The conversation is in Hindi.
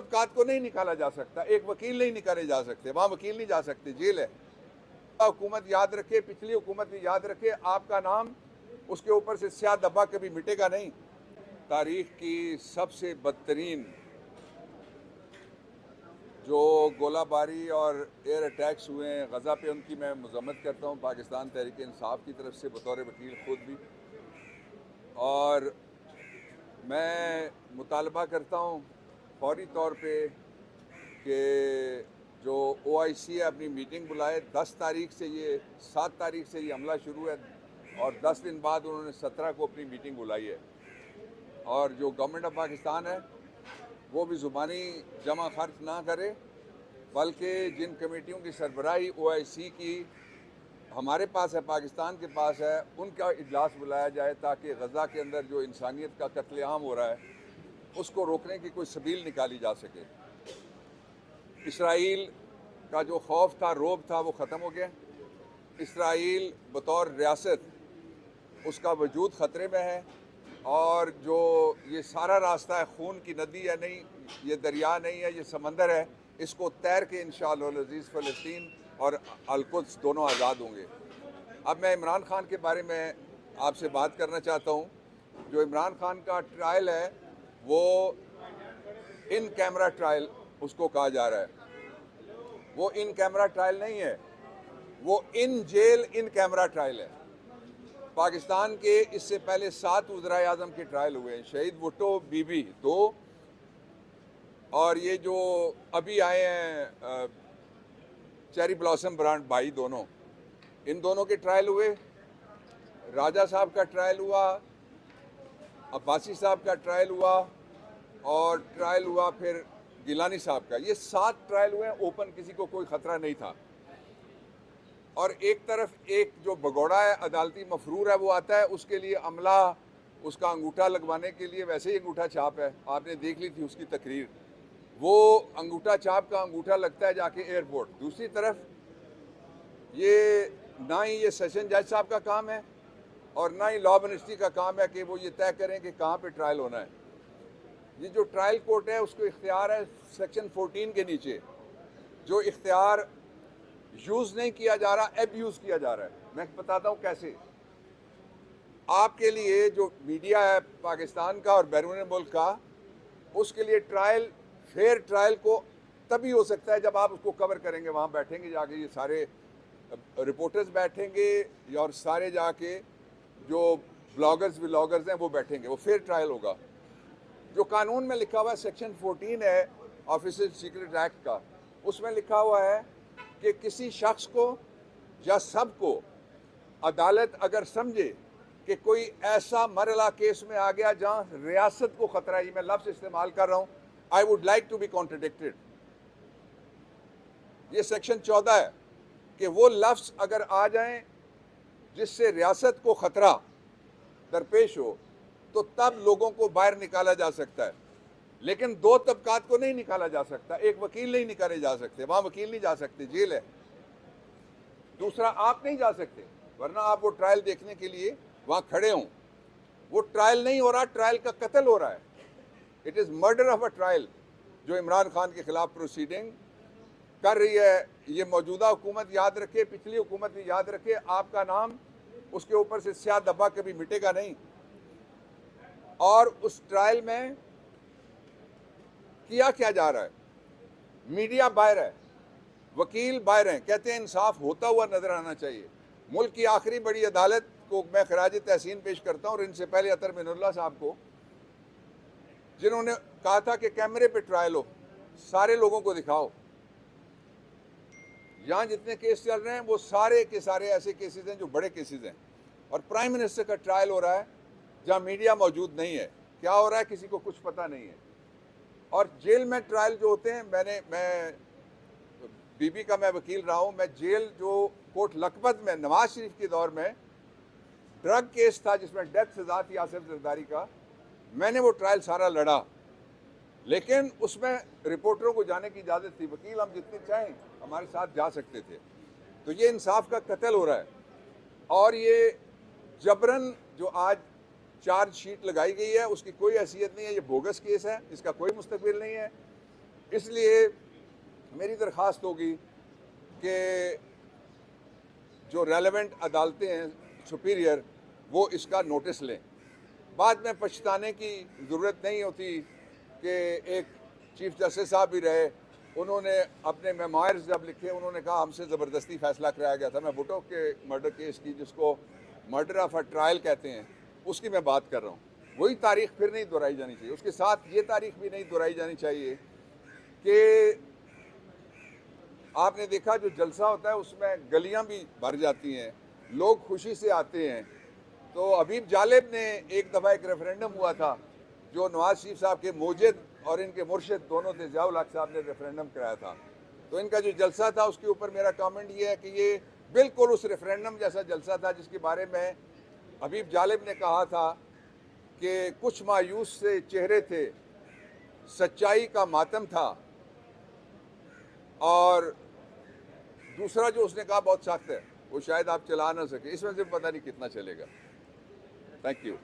तबकात को नहीं निकाला जा सकता, एक वकील नहीं निकाले जा सकते, वहाँ वकील नहीं जा सकते, जेल है। हुकूमत याद रखे, पिछली हुकूमत भी याद रखे, आपका नाम उसके ऊपर से स्याह धब्बा कभी मिटेगा नहीं। तारीख की सबसे बदतरीन जो गोलाबारी और एयर अटैक्स हुए हैं गज़ा पे, उनकी मैं मज़म्मत करता हूँ पाकिस्तान तहरीक इंसाफ की तरफ से बतौर वकील खुद भी। और मैं मुतालबा करता हूँ फौरी तौर पे कि जो OIC है अपनी मीटिंग बुलाए। 10 तारीख से ये 7 तारीख से ये हमला शुरू है और 10 दिन बाद उन्होंने 17 को अपनी मीटिंग बुलाई है। और जो गवर्नमेंट ऑफ पाकिस्तान है वो भी ज़ुबानी जमा खर्च ना करे, बल्कि जिन कमेटियों की सरबराही OIC की हमारे पास है, पाकिस्तान के पास है, उनका इजलास बुलाया जाए ताकि गज़ा के अंदर जो इंसानियत का कत्लेआम हो रहा है उसको रोकने की कोई सबील निकाली जा सके। इसराइल का जो खौफ था, रोब था, वो ख़त्म हो गया। इसराइल बतौर रियासत उसका वजूद ख़तरे में है और जो ये सारा रास्ता है, खून की नदी है नहीं, ये दरिया नहीं है, ये समंदर है, इसको तैर के इंशाअल्लाह अज़ीज़ फ़लस्तीन और अल-कुद्स दोनों आज़ाद होंगे। अब मैं इमरान खान के बारे में आपसे बात करना चाहता हूँ। जो इमरान खान का ट्रायल है वो इन कैमरा ट्रायल उसको कहा जा रहा है। वो इन कैमरा ट्रायल नहीं है, वो in jail in camera trial है। पाकिस्तान के इससे पहले 7 वज़ीर आज़म के ट्रायल हुए हैं, शहीद भुट्टो बीबी 2 और ये जो अभी आए हैं चेरी ब्लॉसम ब्रांड भाई दोनों, इन दोनों के ट्रायल हुए। राजा साहब का ट्रायल हुआ, अब्बासी साहब का ट्रायल हुआ और ट्रायल हुआ फिर गिलानी साहब का। ये 7 ट्रायल हुए हैं ओपन, किसी को कोई ख़तरा नहीं था। और एक तरफ एक जो भगोड़ा है, अदालती मफरूर है, वो आता है, उसके लिए अमला उसका अंगूठा लगवाने के लिए वैसे ही अंगूठा छाप है, आपने देख ली थी उसकी तकरीर, वो अंगूठा छाप का अंगूठा लगता है जाके एयरपोर्ट। दूसरी तरफ ये ना ही ये सेशन जज साहब का काम है और ना ही लॉ मिनिस्ट्री का काम है कि वो ये तय करें कि कहाँ पे ट्रायल होना है। ये जो ट्रायल कोर्ट है उसको इख्तियार है सेक्शन 14 के नीचे, जो इख्तियार यूज़ नहीं किया जा रहा, एब्यूज़ किया जा रहा है। मैं बताता हूँ कैसे। आपके लिए जो मीडिया है पाकिस्तान का और बैरून मुल्क का, उसके लिए ट्रायल, फेयर ट्रायल को तभी हो सकता है जब आप उसको कवर करेंगे, वहाँ बैठेंगे जाके, ये सारे रिपोर्टर्स बैठेंगे और सारे जाके जो ब्लॉगर्स व्लॉगर्स हैं वो बैठेंगे, वो फेयर ट्रायल होगा। जो कानून में लिखा हुआ है सेक्शन 14 है ऑफिसर सीक्रेट एक्ट का, उसमें लिखा हुआ है कि किसी शख्स को या सब को अदालत अगर समझे कि कोई ऐसा मरला केस में आ गया जहाँ रियासत को ख़तरा है, मैं लफ्ज़ इस्तेमाल कर रहा हूँ, I would like to be contradicted, ये सेक्शन 14 है कि वो लफ्ज़ अगर आ जाएं जिससे रियासत को ख़तरा दरपेश हो तो तब लोगों को बाहर निकाला जा सकता है। लेकिन 2 तबकात को नहीं निकाला जा सकता, एक वकील नहीं निकाले जा सकते, वहाँ वकील नहीं जा सकते, जेल है। दूसरा, आप नहीं जा सकते, वरना आप वो ट्रायल देखने के लिए वहाँ खड़े हों। वो ट्रायल नहीं हो रहा, ट्रायल का कत्ल हो रहा है। It is murder of a trial जो इमरान खान के ख़िलाफ़ प्रोसीडिंग कर रही है। ये मौजूदा हुकूमत याद रखे, पिछली हुकूमत भी याद रखे, आपका नाम उसके ऊपर से स्याह धब्बा कभी मिटेगा नहीं। और उस ट्रायल में किया क्या जा रहा है, मीडिया बाहर है, वकील बाहर हैं, कहते हैं इंसाफ होता हुआ नजर आना चाहिए। मुल्क की आखिरी बड़ी अदालत को मैं खराज तहसीन पेश करता हूँ, और इनसे पहले अतर मिनुल्लाह साहब को, जिन्होंने कहा था कि कैमरे पे ट्रायल हो, सारे लोगों को दिखाओ। यहाँ जितने केस चल रहे हैं वो सारे के सारे ऐसे केसेस हैं जो बड़े केसेस हैं, और प्राइम मिनिस्टर का ट्रायल हो रहा है जहाँ मीडिया मौजूद नहीं है। क्या हो रहा है किसी को कुछ पता नहीं है। और जेल में ट्रायल जो होते हैं, मैं बीबी का मैं वकील रहा हूँ, मैं जेल जो कोर्ट लखपत में नवाज शरीफ के दौर में ड्रग केस था जिसमें डेथ सजा थी आसिफ जरदारी का, मैंने वो ट्रायल सारा लड़ा, लेकिन उसमें रिपोर्टरों को जाने की इजाज़त थी, वकील हम जितने चाहें हमारे साथ जा सकते थे। तो ये इंसाफ का कत्ल हो रहा है। और ये जबरन जो आज चार्जशीट लगाई गई है उसकी कोई हैसियत नहीं है, ये बोगस केस है, इसका कोई मुस्तकबिल नहीं है। इसलिए मेरी दरख्वास्त होगी कि जो रेलेवेंट अदालतें हैं सुपीरियर, वो इसका नोटिस लें। बाद में पछताने की ज़रूरत नहीं होती कि एक चीफ जस्टिस साहब भी रहे, उन्होंने अपने मेमोयर्स जब लिखे, उन्होंने कहा हमसे ज़बरदस्ती फ़ैसला कराया गया था। मैं भुट्टो के मर्डर केस की, जिसको मर्डर ऑफ अ ट्रायल कहते हैं, उसकी मैं बात कर रहा हूँ। वही तारीख फिर नहीं दोहराई जानी चाहिए। उसके साथ ये तारीख भी नहीं दोहराई जानी चाहिए कि आपने देखा जो जलसा होता है उसमें गलियां भी भर जाती हैं, लोग खुशी से आते हैं। तो हबीब जालिब ने एक दफ़ा एक रेफरेंडम हुआ था, जो नवाज शरीफ साहब के मोजिद और इनके मुर्शिद दोनों थे, ज़िया उल हक साहब ने रेफरेंडम कराया था। तो इनका जो जलसा था उसके ऊपर मेरा कमेंट ये है कि ये बिल्कुल उस रेफरेंडम जैसा जलसा था जिसके बारे में हबीब जालिब ने कहा था कि कुछ मायूस से चेहरे थे, सच्चाई का मातम था। और दूसरा जो उसने कहा बहुत सख्त है, वो शायद आप चला ना सके, इसमें से पता नहीं कितना चलेगा। Thank you.